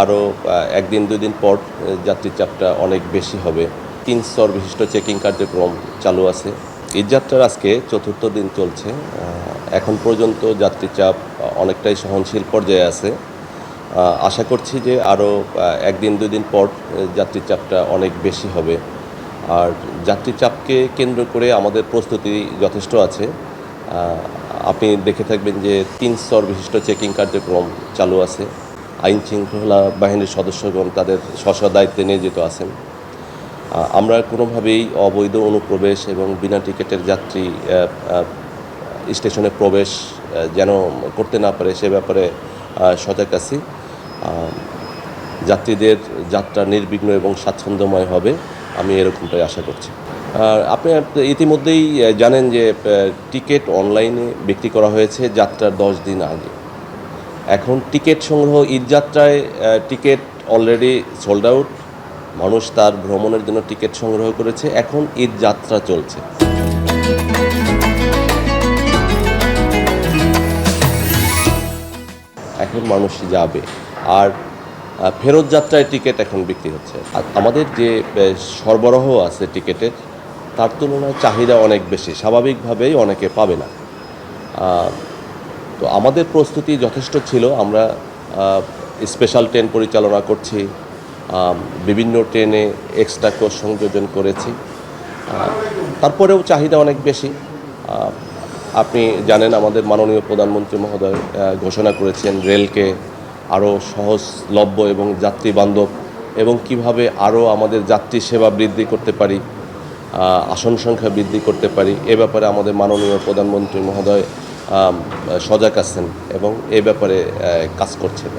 আরও একদিন দুই দিন পর যাত্রীর চাপটা অনেক বেশি হবে। ৩ স্তর বিশিষ্ট চেকিং কার্যক্রম চালু আছে। ঈদযাত্রার আজকে চতুর্থ দিন চলছে। এখন পর্যন্ত যাত্রীর চাপ অনেকটাই সহনশীল পর্যায়ে আছে। আশা করছি যে আরও একদিন দুই দিন পর যাত্রীর চাপটা অনেক বেশি হবে। আর যাত্রীর চাপকে কেন্দ্র করে আমাদের প্রস্তুতি যথেষ্ট আছে। আপনি দেখে থাকবেন যে ৩ স্তর বিশিষ্ট চেকিং কার্যক্রম চালু আছে। আইন শৃঙ্খলা বাহিনীর সদস্যগণ তাদের স্ব দায়িত্বে নিয়োজিত আছেন। আমরা কোনোভাবেই অবৈধ অনুপ্রবেশ এবং বিনা টিকিটের যাত্রী স্টেশনে প্রবেশ যেন করতে না পারে সে ব্যাপারে সজাগ আছি। যাত্রীদের যাত্রা নির্বিঘ্ন এবং স্বাচ্ছন্দ্যময় হবে, আমি এরকমটাই আশা করছি। আপনি ইতিমধ্যেই জানেন যে টিকিট অনলাইনে বিক্রি করা হয়েছে যাত্রার 10 দিন আগে। এখন টিকিট সংগ্রহ ঈদযাত্রায় টিকিট অলরেডি সোল্ড আউট। মানুষ তার ভ্রমণের জন্য টিকিট সংগ্রহ করেছে। এখন ঈদযাত্রা চলছে। এখন মানুষ যাবে। আর ফেরত যাত্রায় টিকিট এখন বিক্রি হচ্ছে। আমাদের যে সরবরাহ আছে টিকিটের, তার তুলনায় চাহিদা অনেক বেশি। স্বাভাবিকভাবেই অনেকে পাবে না। তো আমাদের প্রস্তুতি যথেষ্ট ছিল। আমরা স্পেশাল ট্রেন পরিচালনা করছি, বিভিন্ন ট্রেনে এক্সট্রা কোচ সংযোজন করেছি। তারপরেও চাহিদা অনেক বেশি। আপনি জানেন আমাদের মাননীয় প্রধানমন্ত্রী মহোদয় ঘোষণা করেছেন রেলকে আরও সহজলভ্য এবং যাত্রী বান্ধব এবং কিভাবে আরও আমাদের যাত্রী সেবা বৃদ্ধি করতে পারি, আসন সংখ্যা বৃদ্ধি করতে পারি, এ ব্যাপারে আমাদের মাননীয় প্রধানমন্ত্রী মহোদয় সজাগ আছেন এবং এ ব্যাপারে কাজ করছেন।